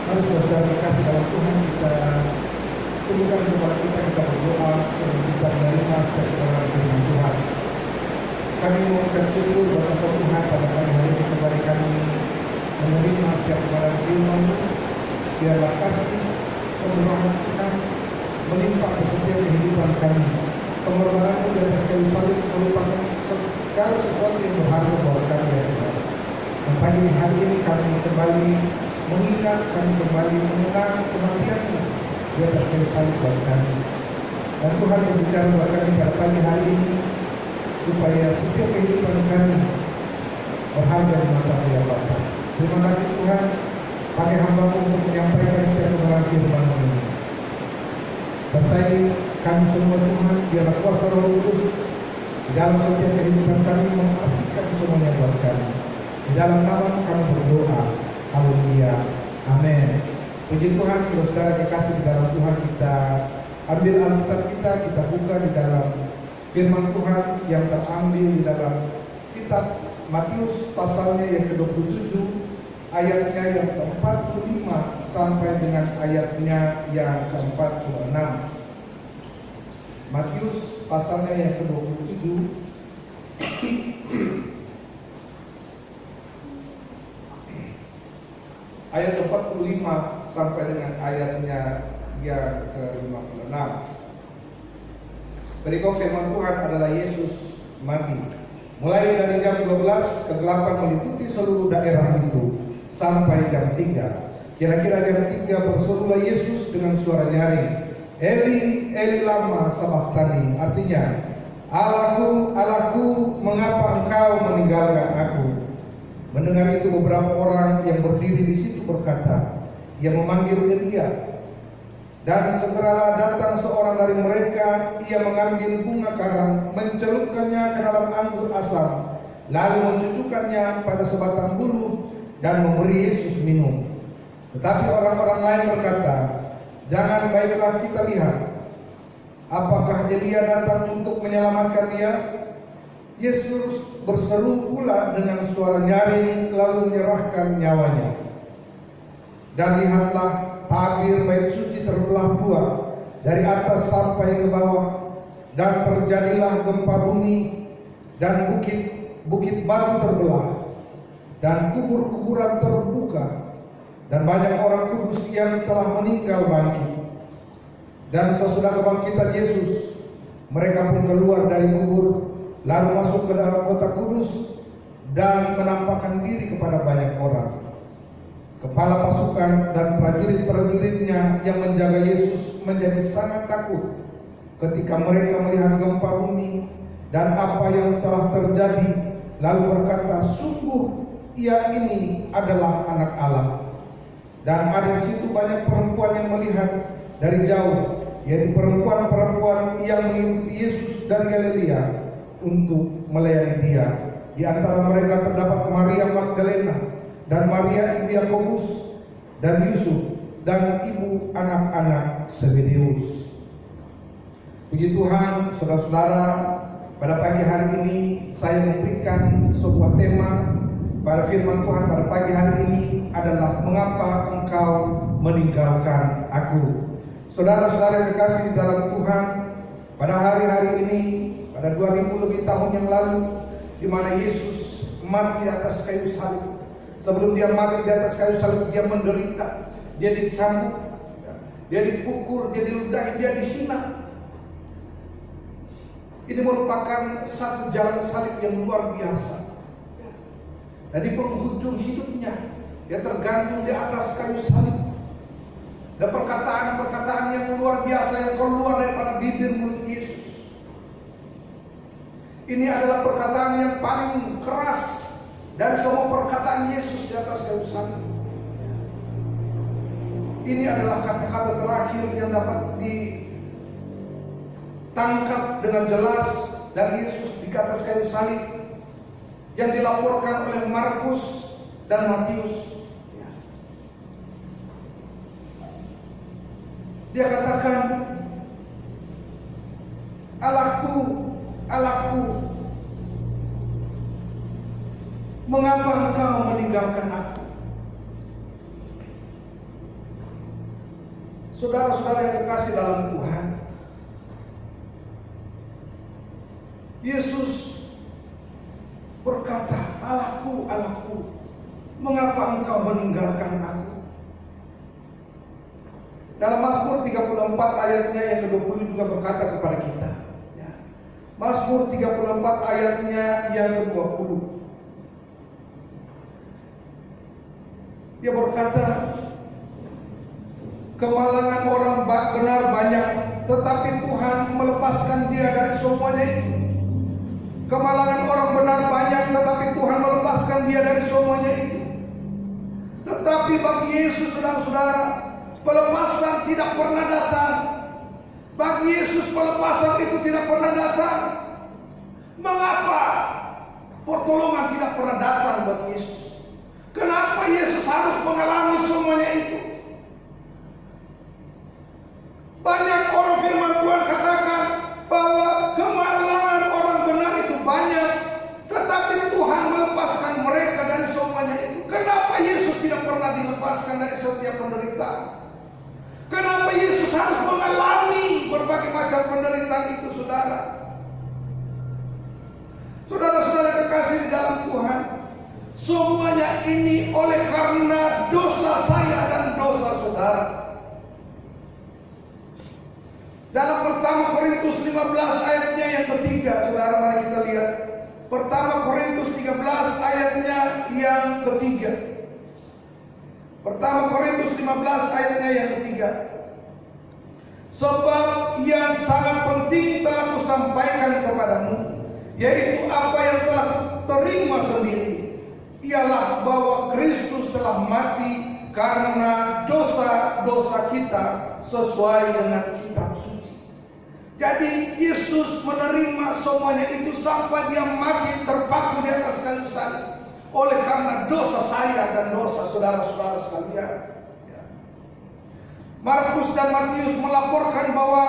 Mari saudara kasih dalam Tuhan, kita tundukkan kepala kita berdoa sebelum kita menerima setiap kebenaran firman Tuhan. Kami mengucapkan syukur kepada Tuhan pada pagi hari ini kembali kami menerima setiap kebenaran firman. Biarlah kasih pemurahan Tuhan melimpah ke setiap kehidupan kami. Pengorbanan di atas kayu salib merupakan segala sesuatu yang berharga buat kami, ya Tuhan. Dan pagi hari ini kami kembali mengingat, kami kembali mengenang kematian-Mu di atas kayu salib buat kami. Dan Tuhan berbicara buat kami pada pagi hari ini supaya setiap kehidupan kami berharga di mata-Mu, ya Bapa. Terima kasih Tuhan, pakai hamba-Mu untuk menyampaikan setiap kebenaran firman-Mu ini. Sertai kami semua Tuhan, biarlah kuasa Roh Kudus di dalam setiap kehidupan kami mengartikan semuanya buat kami. Di dalam nama kami berdoa. Haleluya. Amin. Puji Tuhan, saudara dikasih di dalam Tuhan, kita ambil Alkitab kita buka di dalam firman Tuhan yang terambil di dalam kitab Matius pasalnya yang ke-27, ayatnya yang ke-45 sampai dengan ayatnya yang ke-46. Matius pasalnya yang ke-27 ayat 45 sampai dengan ayatnya yang ke-56. Berikut firman Tuhan adalah Yesus mati. Mulai dari jam 12 kegelapan meliputi seluruh daerah itu sampai jam 3. Kira-kira jam 3 berserulah Yesus dengan suara nyaring, Eli, Eli lama sabachthani, artinya, Allahku, Allahku, mengapa engkau meninggalkan aku? Mendengar itu beberapa orang yang berdiri di situ berkata, ia memanggil Elia. Dan segeralah datang seorang dari mereka, ia mengambil bunga karang, mencelupkannya ke dalam anggur asam, lalu mencucukkannya pada sebatang bulu dan memberi Yesus minum. Tetapi orang-orang lain berkata, jangan, baiklah kita lihat, apakah Elia datang untuk menyelamatkan dia? Yesus berseru pula dengan suara nyaring, lalu menyerahkan nyawanya. Dan lihatlah, tabir bait suci terbelah dua dari atas sampai ke bawah, dan terjadilah gempa bumi, dan bukit batu terbelah, dan kubur-kuburan terbuka, dan banyak orang kudus yang telah meninggal bangkit. Dan sesudah kebangkitan Yesus, mereka pun keluar dari kubur, lalu masuk ke dalam kota kudus dan menampakkan diri kepada banyak orang. Kepala pasukan dan prajurit-prajuritnya yang menjaga Yesus menjadi sangat takut ketika mereka melihat gempa bumi dan apa yang telah terjadi, lalu berkata, sungguh ia ini adalah anak Allah. Dan ada di situ banyak perempuan yang melihat dari jauh, yaitu perempuan-perempuan yang mengikuti Yesus dari Galilea untuk melayani dia. Di antara mereka terdapat Maria Magdalena dan Maria ibu Yakobus dan Yusuf dan ibu anak-anak Zebedeus. Puji Tuhan, saudara-saudara, pada pagi hari ini saya memberikan sebuah tema pada firman Tuhan pada pagi hari ini adalah mengapa engkau meninggalkan aku. Saudara-saudara yang dikasihi dalam Tuhan, pada hari-hari ini, pada 2000 lebih tahun yang lalu, di mana Yesus mati di atas kayu salib. Sebelum dia mati di atas kayu salib, dia menderita, dia dicambuk, dia dipukul, dia diludahi, dia dihina. Ini merupakan satu jalan salib yang luar biasa. Dan di penghujung hidupnya, dia tergantung di atas kayu salib. Dan perkataan-perkataan yang luar biasa yang keluar daripada bibir mulut Yesus. Ini adalah perkataan yang paling keras dari semua perkataan Yesus di atas kayu salib. Ini adalah kata-kata terakhir yang dapat ditangkap dengan jelas dari Yesus di atas kayu salib, yang dilaporkan oleh Markus dan Matius. Dia katakan, Allahku, Allahku, mengapa engkau meninggalkan aku? Saudara-saudara yang kekasih dalam Tuhan, Yesus berkata, "Allahku, Allahku, mengapa engkau meninggalkan aku?" Dalam Mazmur 34 ayatnya yang ke-20 juga berkata kepada kita. Mazmur 34 ayatnya yang ke-20. Dia berkata, "Kemalangan orang benar banyak, tetapi Tuhan melepaskan dia dari semuanya itu." Kemalangan orang benar banyak, tetapi Tuhan melepaskan dia dari semuanya itu. Tetapi bagi Yesus, saudara-saudara, pelepasan tidak pernah datang. Bagi Yesus pelepasan itu tidak pernah datang. Mengapa pertolongan tidak pernah datang bagi Yesus? Kenapa Yesus harus mengalami semuanya itu? Banyak orang firman Tuhan katakan bahwa kemalangan orang benar itu banyak, tetapi Tuhan melepaskan mereka dari semuanya itu. Kenapa Yesus tidak pernah dilepaskan dari setiap penderitaan? Kenapa Yesus harus mengalami berbagai macam penderitaan itu, saudara? Saudara-saudara kekasih di dalam Tuhan, semuanya ini oleh karena dosa saya dan dosa saudara. Dalam pertama Korintus 15 ayatnya yang ketiga, saudara, mari kita lihat. Pertama Korintus 13 ayatnya yang ketiga. Pertama Korintus 15 ayatnya yang ketiga. "Sebab yang sangat penting telah kusampaikan kepadamu, yaitu apa yang telah terima sendiri, ialah bahwa Kristus telah mati karena dosa-dosa kita sesuai dengan kitab suci." Jadi Yesus menerima semuanya itu sampai dia mati terpaku di atas kayu salib. Oleh karena dosa saya dan dosa saudara-saudara sekalian. Markus dan Matius melaporkan bahwa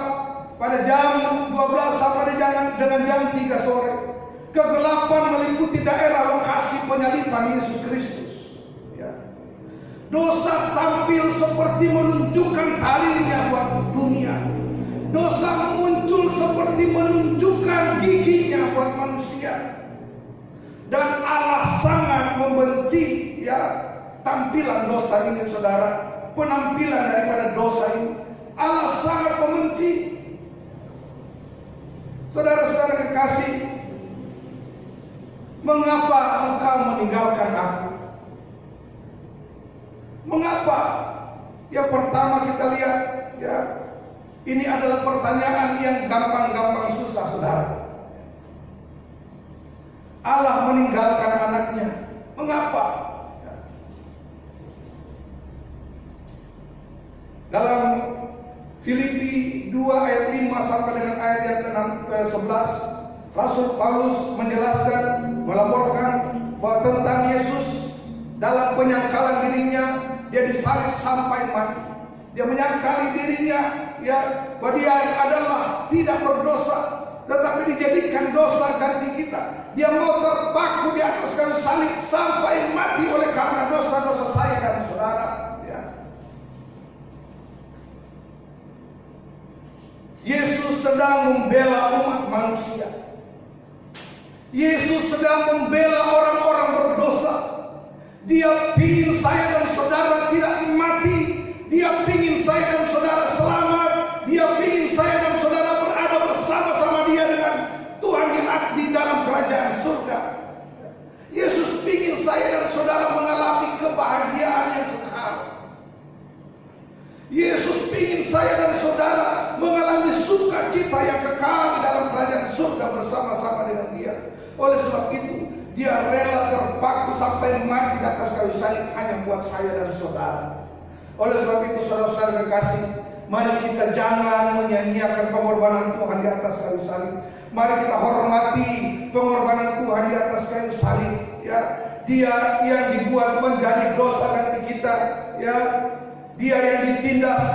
pada jam 12 sampai dengan jam 3 sore, kegelapan meliputi daerah lokasi penyaliban Yesus Kristus. Dosa tampil seperti menunjukkan talinya buat dunia. Dosa muncul seperti menunjukkan giginya buat manusia. Dan Allah sangat membenci tampilan dosa ini, saudara. Penampilan daripada dosa ini Allah sangat membenci. Saudara-saudara kekasih, mengapa engkau meninggalkan aku? Mengapa? Yang pertama kita lihat, ini adalah pertanyaan yang gampang-gampang susah, saudara. Allah meninggalkan anaknya. Mengapa? Dalam Filipi 2 ayat 5 sampai dengan ayat yang ke-11, Rasul Paulus menjelaskan, melaporkan bahwa tentang Yesus dalam penyangkalan dirinya, dia disalib sampai mati. Dia menyangkali dirinya bahwa dia adalah tidak berdosa, tetapi dijadikan dosa ganti kita. Dia mau terpaku di atas kayu salib sampai mati oleh karena dosa-dosa saya dan saudara. Yesus sedang membela umat manusia. Yesus sedang membela orang-orang berdosa. Dia ingin saya dan saudara tidak mati. Dia ingin saya dan saudara selamat. Dia ingin saya dan saudara berada bersama-sama dia dengan Tuhan di dalam kerajaan surga. Yesus ingin saya dan saudara mengalami kebahagiaan yang kekal. Yesus ingin saya dan saudara mengalami sukacita yang kekal di dalam kerajaan surga bersama-sama dengan dia. Oleh sebab itu, dia rela terpaku sampai mati di atas kayu salib hanya buat saya dan saudara. Oleh sebab itu, saudara-saudara kekasih, mari kita jangan menyia-nyiakan pengorbanan Tuhan di atas kayu salib. Mari kita hormati pengorbanan Tuhan di atas kayu salib. Dia yang dibuat menjadi dosa ganti kita. Dia yang ditindas,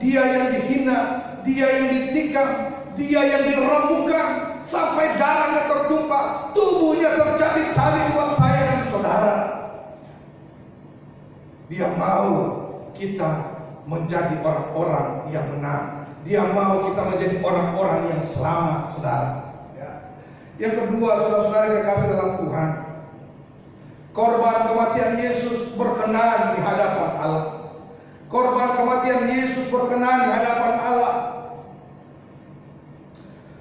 dia yang dihina, dia yang ditikam, dia yang dirembukan sampai darahnya tertumpah, tubuhnya tercabik-cabik buat saya dan saudara. Dia mau kita menjadi orang-orang yang menang. Dia mau kita menjadi orang-orang yang selamat, saudara. Ya. Yang kedua, saudara-saudara yang dikasih dalam Tuhan, korban kematian Yesus berkenan di hadapan Allah. Korban kematian Yesus berkenan di hadapan Allah.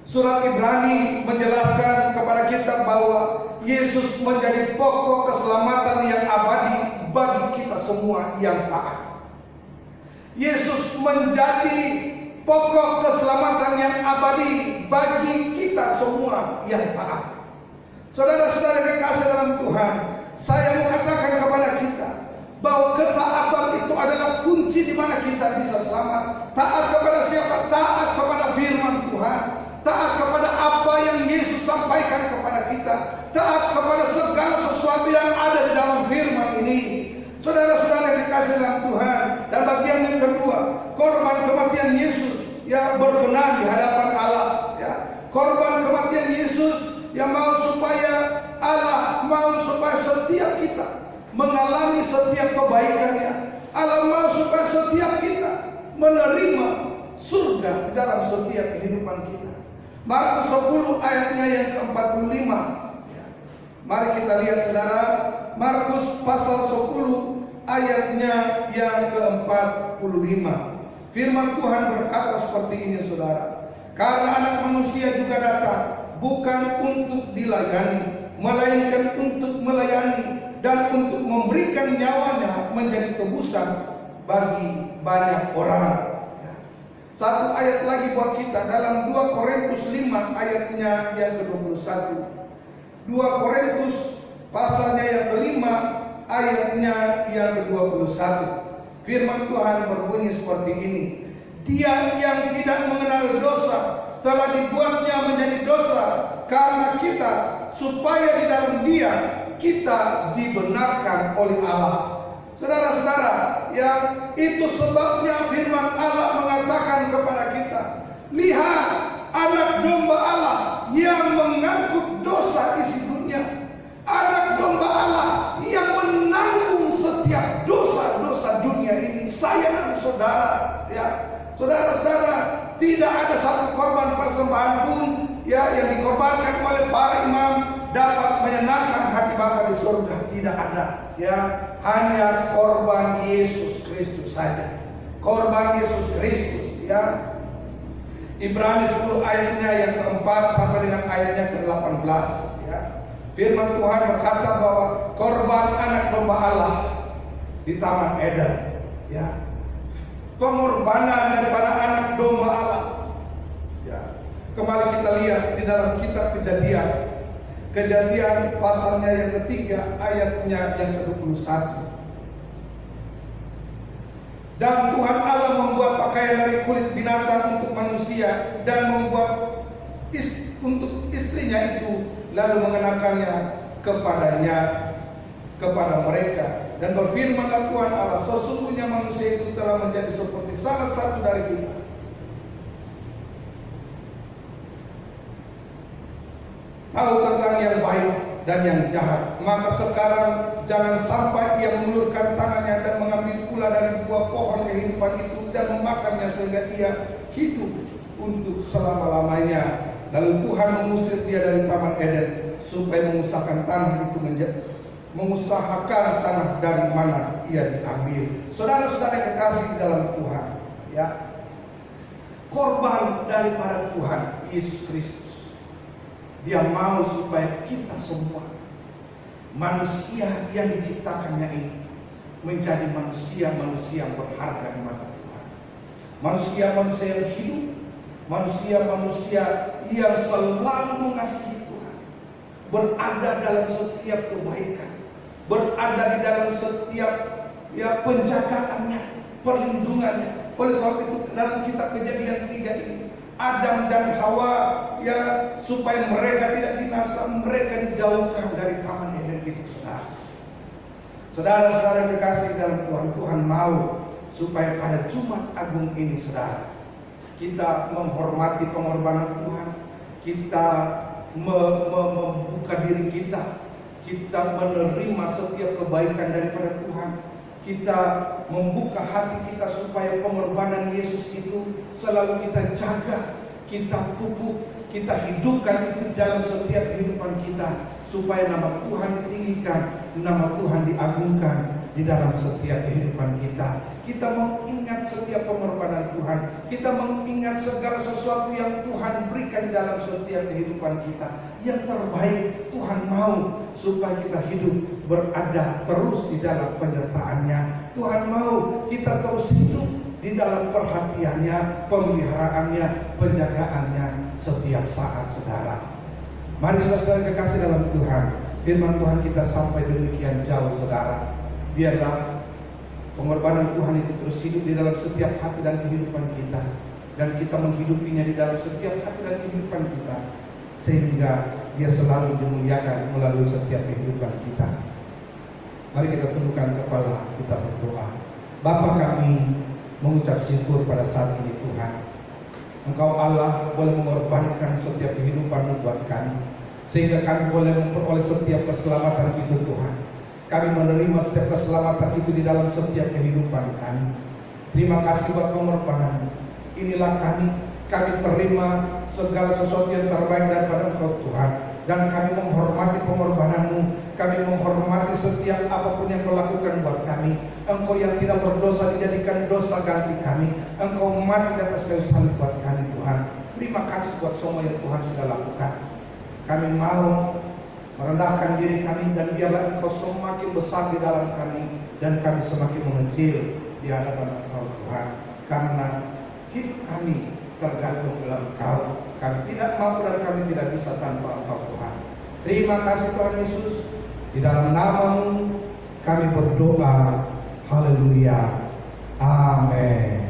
Surat Ibrani menjelaskan kepada kita bahwa Yesus menjadi pokok keselamatan yang abadi bagi kita semua yang taat. Yesus menjadi pokok keselamatan yang abadi bagi kita semua yang taat. Saudara-saudara dikasih dalam Tuhan, saya mengatakan kepada kita bahwa ketaatan itu adalah kunci di mana kita bisa selamat. Taat kepada siapa? Taat kepada firman Tuhan. Taat kepada apa yang Yesus sampaikan kepada kita. Taat kepada segala sesuatu yang ada di dalam firman ini. Saudara-saudara yang dikasih dalam Tuhan. Dan bagian yang kedua, korban kematian Yesus yang berkenan di hadapan Allah. Ya. Korban kematian Yesus yang mau supaya Allah mau supaya setiap kita mengalami setiap kebaikannya. Allah mau supaya setiap kita menerima surga di dalam setiap kehidupan kita. Markus 10 ayatnya yang ke-45. Mari kita lihat saudara, Markus pasal 10 ayatnya yang ke-45. Firman Tuhan berkata seperti ini saudara. Karena Anak Manusia juga datang bukan untuk dilayani, melainkan untuk melayani dan untuk memberikan nyawanya menjadi tebusan bagi banyak orang. Satu ayat lagi buat kita dalam 2 Korintus 5 ayatnya yang ke-21. 2 Korintus pasalnya yang ke-5 ayatnya yang ke-21. Firman Tuhan berbunyi seperti ini. Dia yang tidak mengenal dosa telah dibuatnya menjadi dosa karena kita, supaya di dalam Dia kita dibenarkan oleh Allah. Saudara-saudara, yang itu sebabnya firman Allah mengatakan kepada kita, lihat anak domba Allah yang mengangkut dosa isi dunia. Anak domba Allah yang menanggung setiap dosa-dosa dunia ini. Saya dan saudara, ya, saudara-saudara, tidak ada satu korban persembahan pun ya yang dikorbankan oleh para imam dapat menyenangkan hati Bapa di surga. Tidak ada, ya, hanya korban Yesus Kristus saja. Korban Yesus Kristus, ya. Ibrani 10 ayatnya yang ke-4 sampai dengan ayatnya ke-18, ya. Firman Tuhan berkata bahwa korban anak domba Allah di Taman Eden, ya. Pengorbanan daripada anak domba Allah, ya. Kembali kita lihat di dalam kitab Kejadian pasalnya yang ketiga ayatnya yang ke-21. Dan Tuhan Allah membuat pakaian dari kulit binatang untuk manusia dan membuat untuk istrinya itu, lalu mengenakannya kepada mereka. Dan berfirmanlah Tuhan Allah, sesungguhnya manusia itu telah menjadi seperti salah satu dari kita. Tahu tentang yang baik dan yang jahat. Maka sekarang jangan sampai ia mengulurkan tangannya dan mengambil pula dari buah pohon kehidupan itu dan memakannya sehingga ia hidup untuk selama-lamanya. Lalu Tuhan mengusir dia dari Taman Eden supaya mengusahakan tanah dari mana ia diambil. Saudara-saudara yang kekasih di dalam Tuhan, ya, korban daripada Tuhan Yesus Kristus. Dia mau supaya kita semua manusia yang diciptakannya ini menjadi manusia-manusia yang berharga di mata Tuhan. Manusia-manusia yang hidup, manusia-manusia yang selalu mengasihi Tuhan, berada dalam setiap kebaikan, berada di dalam setiap ya penjagaannya, perlindungannya. Oleh sebab itu dalam kitab Kejadian 3 ini, Adam dan Hawa, ya, supaya mereka tidak binasa, mereka dijauhkan dari Taman Eden itu, saudara. Saudara-saudara yang dikasih dalam Tuhan, Tuhan mau supaya pada Jumat Agung ini, saudara, kita menghormati pengorbanan Tuhan, kita membuka diri kita menerima setiap kebaikan daripada Tuhan. kita membuka hati kita supaya pengorbanan Yesus itu selalu kita jaga, kita pupuk, kita hidupkan itu dalam setiap kehidupan kita, supaya nama Tuhan ditinggikan, nama Tuhan diagungkan di dalam setiap kehidupan kita. Kita mengingat setiap pengorbanan Tuhan, kita mengingat segala sesuatu yang Tuhan berikan dalam setiap kehidupan kita. Yang terbaik Tuhan mau supaya kita hidup berada terus di dalam penyertaannya. Tuhan mau kita terus hidup di dalam perhatiannya, pemeliharaannya, penjagaannya setiap saat, saudara. Mari saudara kekasih dalam Tuhan, firman Tuhan kita sampai demikian jauh, saudara. Biarlah pengorbanan Tuhan itu terus hidup di dalam setiap hati dan kehidupan kita, dan kita menghidupinya di dalam setiap hati dan kehidupan kita, sehingga Dia selalu dimuliakan melalui setiap kehidupan kita. Mari kita tundukkan kepala, kita berdoa. Bapa, kami mengucap syukur pada saat ini Tuhan. Engkau Allah boleh mengorbankan setiap kehidupan buat kami, sehingga kami boleh memperoleh setiap keselamatan itu Tuhan. Kami menerima setiap keselamatan itu di dalam setiap kehidupan kami. Terima kasih buat pengorbanan. Inilah kami terima segala sesuatu yang terbaik daripada Engkau Tuhan, dan kami menghormati pengorbanan-Mu. Kami menghormati setiap apapun yang Kau lakukan buat kami. Engkau yang tidak berdosa dijadikan dosa ganti kami. Engkau mati di atas kayu salib buat kami Tuhan. Terima kasih buat semua yang Tuhan sudah lakukan. Kami mau merendahkan diri kami, dan biarlah Engkau semakin besar di dalam kami, dan kami semakin mengecil di hadapan Engkau Tuhan. Karena hidup kami tergantung dalam Engkau. Kami tidak mampu dan kami tidak bisa tanpa Engkau Tuhan. Terima kasih Tuhan Yesus. Di dalam nama-Mu kami berdoa. Haleluya. Amin.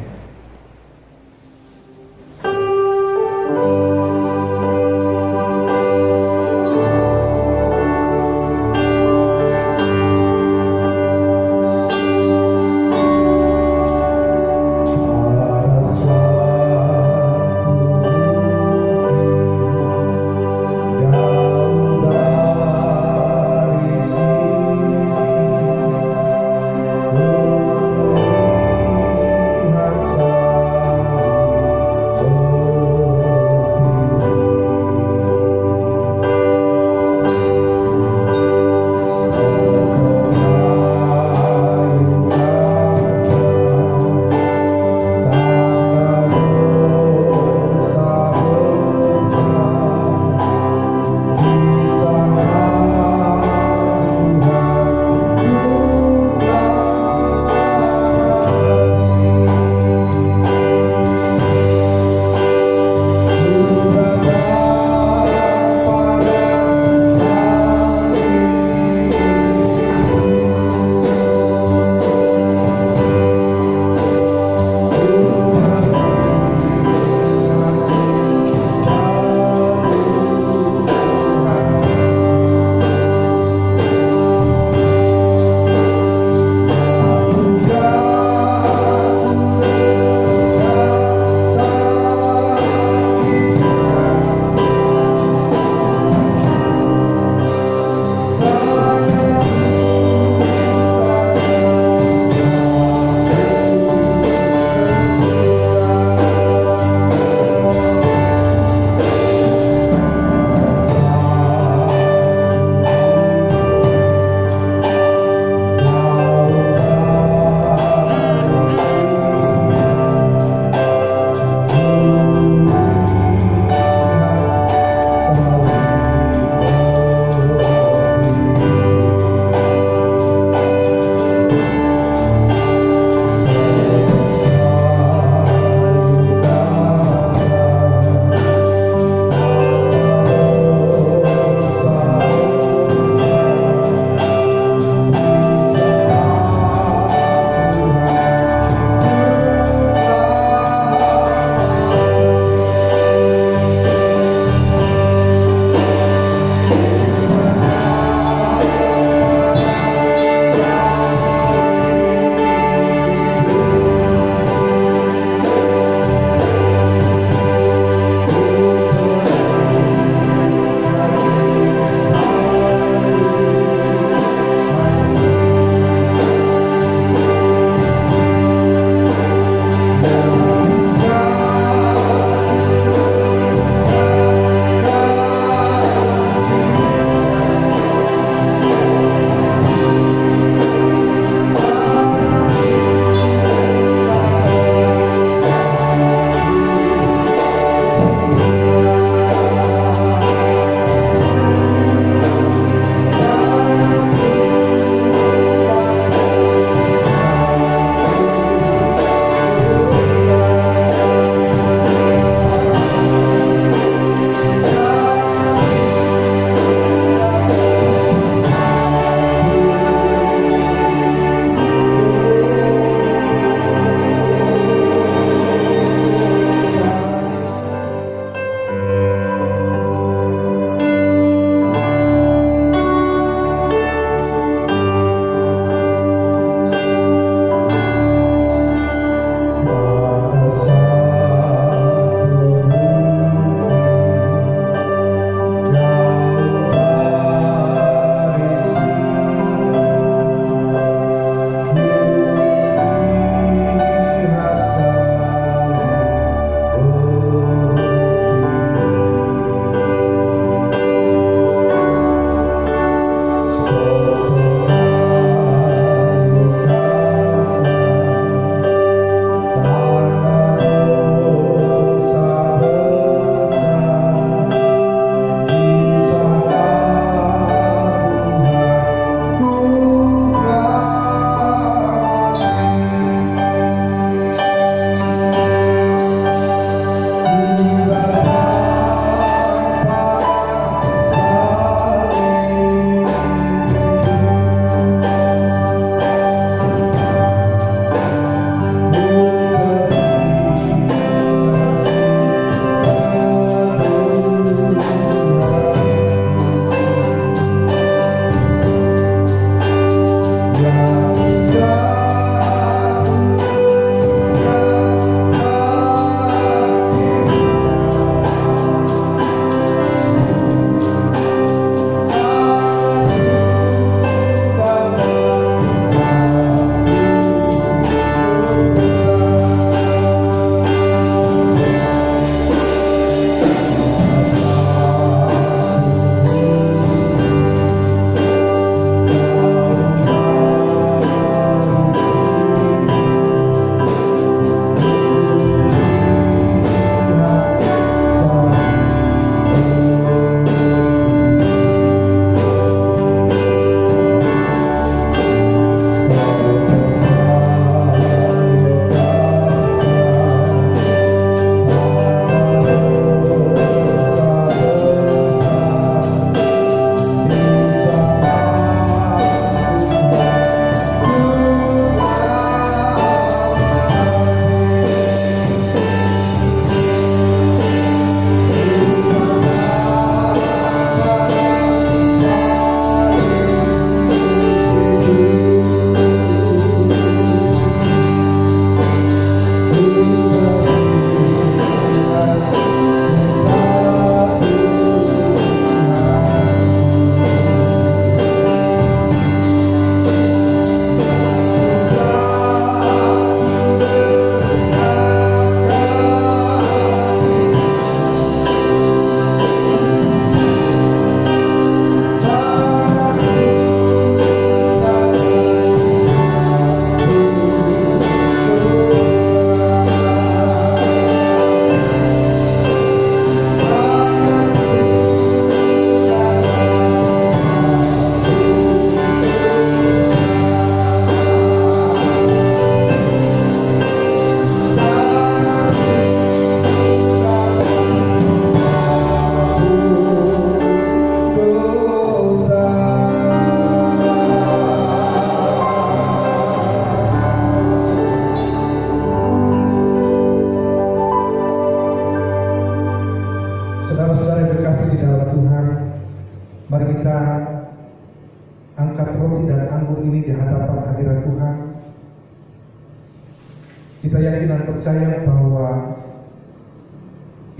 Kita yakin dan percaya bahwa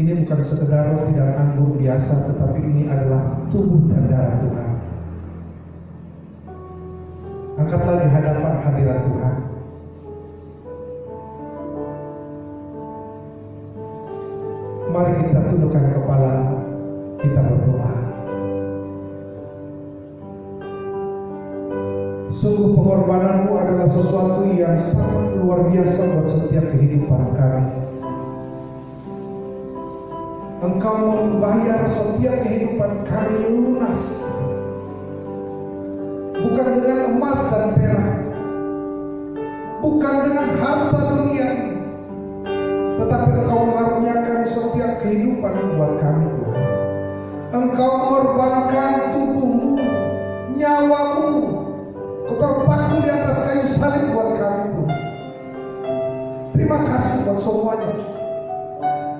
ini bukan sekedar roti dan anggur biasa, tetapi ini adalah tubuh dan darah Tuhan. Angkatlah di hadapan hadirat Tuhan. Mari kita tundukkan kepala, kita berdoa. Sungguh pengorbananmu adalah sesuatu yang sangat luar biasa buat setiap kehidupan kami. Engkau membayar setiap kehidupan kami lunas, bukan dengan emas dan perak, bukan dengan harta dunia, tetapi Engkau mengaruniakan setiap kehidupan buat kami, Tuhan. Engkau mengorbankan tubuhmu, nyawamu, Kau terpaku di atas kayu salib buat kami, Tuhan. Terima kasih buat semuanya.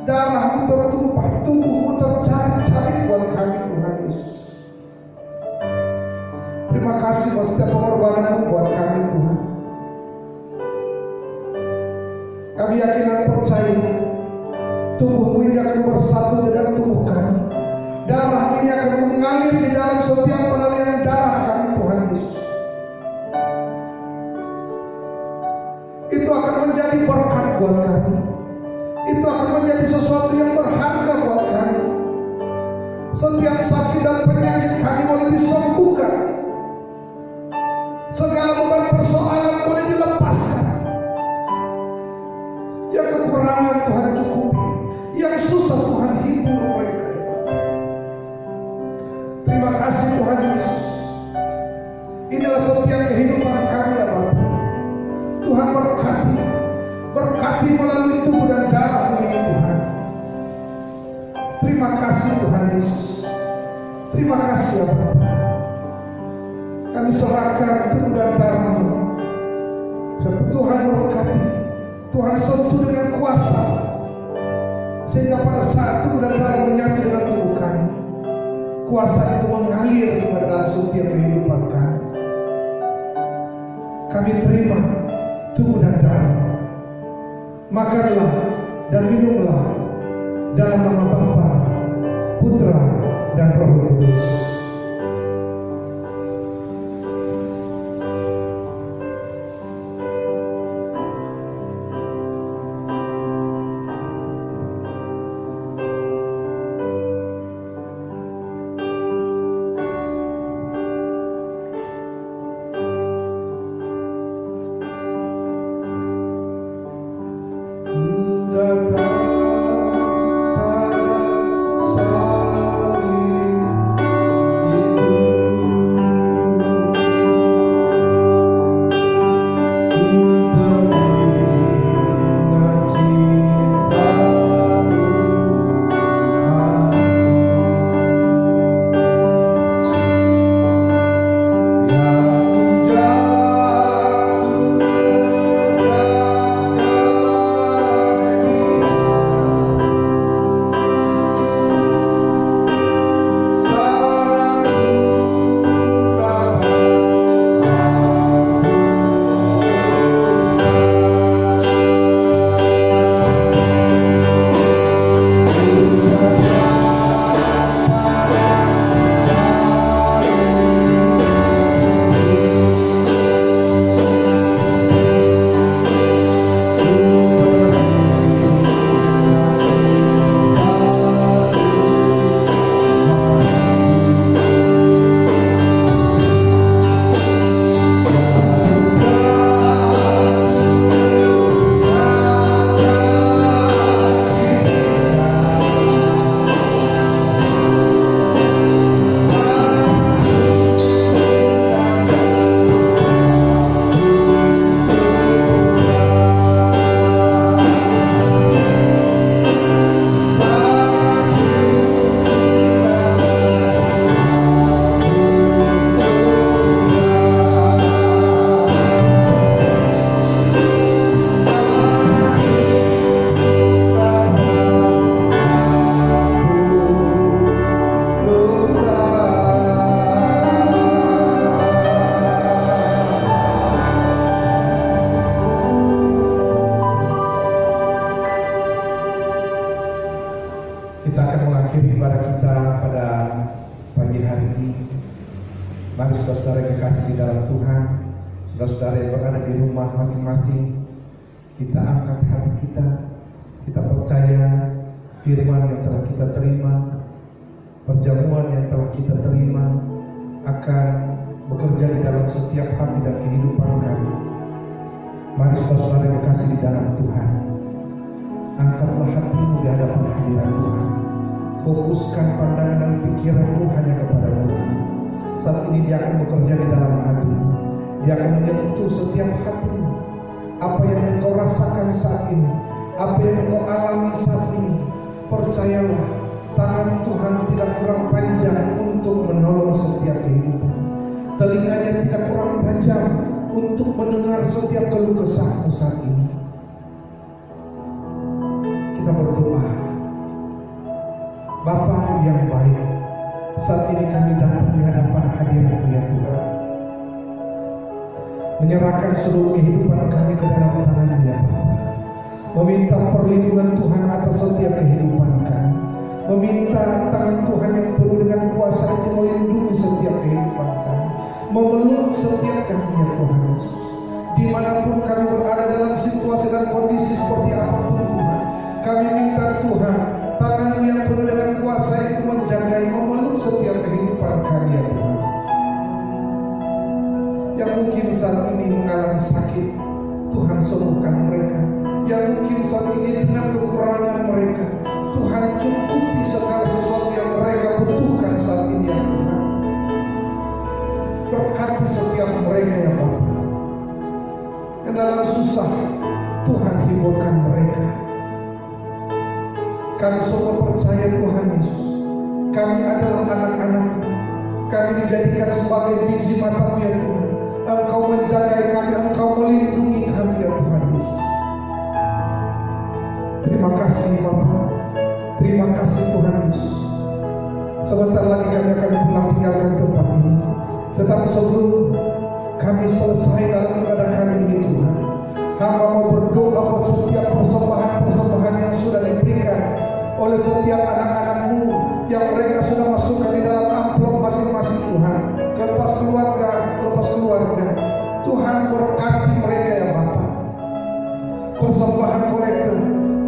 Darahmu tertumpah, tubuhmu tercabik-cabik buat kami, Tuhan Yesus. Terima kasih buat setiap pengorbananmu buat kami, Tuhan. Kami yakin dan percaya tubuhmu ini akan bersatu dengan tubuh kami. Darah ini akan mengalir di dalam setiap pengaliran darah kami, Tuhan Yesus. Itu akan menjadi berkat buat kami. Itu akan menjadi sesuatu yang berharga buat kami. Setiap sakit dan penyakit kami boleh disembuhkan. Segala beban persoalan boleh dilepaskan. Yang kekurangan Tuhan cukupi, yang susah Tuhan hibur mereka. Terima kasih Tuhan Yesus. Inilah setiap kehidupan kami ya Bapa. Tuhan berkati melalui tubuh dan darah ini Tuhan. Terima kasih Tuhan Yesus. Terima kasih ya Bapa. Kami serahkan tubuh dan darah-Mu. Tuhan berkati, Tuhan sentuh dengan kuasa, sehingga pada saat tubuh dan darah menyatu dengan tubuh kami, kuasa itu mengalir kepada dalam setiap kehidupan kami. Kami terima tubuh dan darah. Makanlah dan minumlah dalam nama Bapa, Putra, dan Roh Kudus. Mari saudara yang kekasih di dalam Tuhan, saudara yang berada di rumah masing-masing, kita angkat hati kita percaya firman yang telah kita terima, perjamuan yang telah kita terima akan bekerja di dalam setiap hati dan kehidupan kami. Mari saudara yang kekasih di dalam Tuhan, angkatlah hatimu di hadapan hadirat Tuhan. Fokuskan pandangan dan pikiranmu hanya kepada Tuhan. Saat ini Dia akan bekerja di dalam hatimu. Dia akan menyentuh setiap hatimu. Apa yang engkau rasakan saat ini, apa yang engkau alami saat ini, percayalah, tangan Tuhan tidak kurang panjang untuk menolong setiap kehidupan. Telinganya tidak kurang tajam untuk mendengar setiap keluh kesahmu saat ini. Kita berdoa. Bapa yang baik, saat ini kami datang di hadapan hadirat-Mu ya Tuhan, menyerahkan seluruh kehidupan kami ke dalam tangan-Mu ya Bapa. Meminta perlindungan Tuhan atas setiap kehidupan kami. Meminta tangan Tuhan yang penuh dengan kuasa itu melindungi setiap kehidupan kami, memeluk setiap kami ya Tuhan Yesus. Dimanapun kami berada dalam situasi dan kondisi seperti apapun Tuhan, kami minta Tuhan, tangan-Mu yang penuh dengan kuasa itu menjagai, memeluk setiap kehidupan kami ya Tuhan. Yang mungkin saat ini mengalami sakit, Tuhan sembuhkan mereka. Yang mungkin saat ini dengan kekurangan mereka, Tuhan cukupi segala sesuatu yang mereka butuhkan saat ini ya Tuhan. Berkati setiap mereka ya Bapa. Yang dalam susah, Tuhan hiburkan mereka. Kami semua percaya Tuhan Yesus, kami adalah anak-anak. Kami dijadikan sebagai biji mata-Mu ya Tuhan. Engkau menjaga kami, Engkau melindungi kami ya Tuhan Yesus. Terima kasih Bapa, terima kasih Tuhan Yesus. Sebentar lagi kami akan pulang tinggalkan tempat ini. Tetapi sebelum kami selesai dalam ibadah kami ini Tuhan, hamba mau berdoa buat setiap persembahan-persembahan yang sudah diberikan oleh setiap anak-anak-Mu yang mereka sudah masukkan di dalam amplop masing-masing Tuhan. Lepas keluarga, Tuhan berkati mereka ya Bapa. Persembahan kolektor,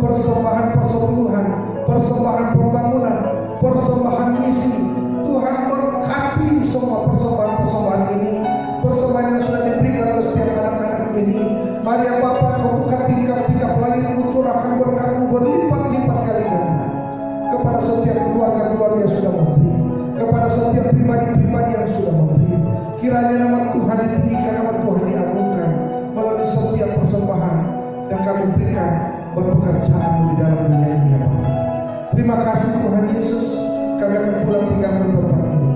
persembahan persepuluhan, persembahan pembangunan, persembahan misi, Tuhan berkati semua persembahan-persembahan ini, persembahan yang sudah diberikan oleh setiap anak-anak ini. Mari ya Bapa, Kau buka tingkap-tingkap langit-Mu, curahkan berkat-Mu berlipat-lipat kali ganda kepada setiap keluarga-keluarga yang sudah memberi, kepada setiap pribadi-pribadi yang sudah memberi. Kiranya nama Tuhan ditinggikan, nama Tuhan diagungkan melalui setiap persembahan yang kami berikan buat pekerjaan-Mu di dalam dunia ini ya Bapa. Terima kasih Tuhan Yesus. Kami akan pulang tinggalkan tempat ini.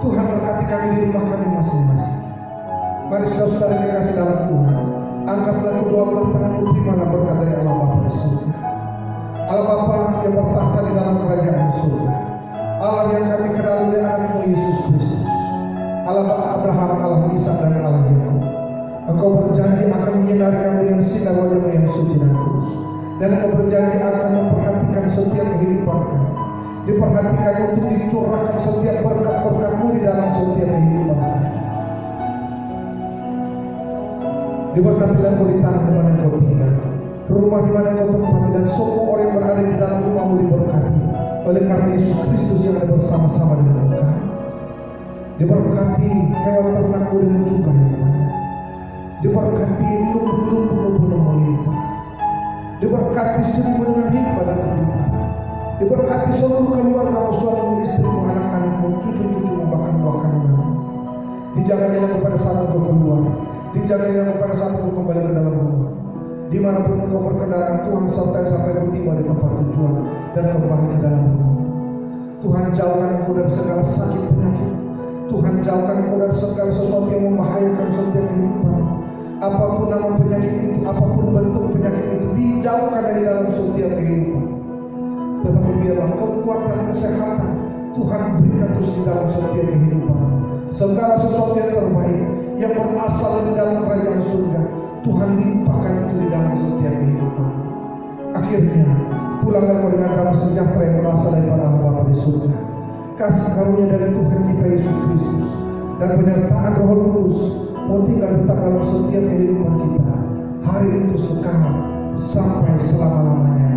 Tuhan berkati kami di rumah kami masing-masing. Mari saudara-saudara yang dikasih dalam Tuhan, angkatlah kedua belah tangan-Mu, terimalah berkat dari Allah Bapa di surga. Allah Bapa yang bertahta di dalam kerajaan surga, Allah yang kami kenal oleh anak-Mu Yesus Kristus, Allah Bapa Abraham, Allah Ishak dan Allah Yakub. Engkau berjanji akan menyinari kami dengan sinar wajah-Mu yang suci dan kudus, dan Engkau berjanji akan memperhatikan setiap kehidupan kami, diperhatikan untuk dicurahkan setiap berkat-berkat-Mu di dalam setiap kehidupan kami. Diberkatilah Engkau di tanah di mana Engkau tinggal, rumah di mana Engkau tempati, dan semua orang yang berada di dalam rumah-Mu diberkati oleh karena Yesus Kristus yang ada bersama-sama dengan Engkau. Diberkati hewan ternak-Mu dengan jumlah yang banyak, diberkati lumpuh-lumpuh-Mu penuh melimpah, diberkati istrimu dengan hikmah dan kehidupan, diberkati seluruh keluarga-Mu, suami-Mu, istrimu, anak-anak-Mu, cucu-cucumu, bahkan buah-buahanmu. Dijaga-jaga kepada saat Engkau keluar, dijaga-jaga kepada saat Engkau kembali ke dalam rumah. Dimanapun Engkau berkendaraan, Tuhan sertai sampai Engkau tiba di tempat tujuan dan kembali ke dalam rumah. Tuhan jauhkan Engkau dari segala sakit penyakit. Tuhan jauhkan Engkau dari segala sesuatu yang membahayakan setiap kehidupan. Apapun nama penyakit itu, apapun bentuk penyakit itu, dijauhkan dari dalam setiap kehidupan. Tetapi biarlah kekuatan kesehatan Tuhan berikan terus di dalam setiap kehidupan. Segala sesuatu yang terbaik yang berasal dari dalam kerajaan surga, Tuhan limpahkan itu di dalam setiap kehidupan. Akhirnya pulanglah dengan damai sejahtera yang berasal daripada Allah Bapa di surga. kasih karunia dari Tuhan kita Yesus Kristus, dan penyertaan Roh Kudus mau tinggal tetap dalam setiap kehidupan kita, hari itu sekarang sampai selama-lamanya.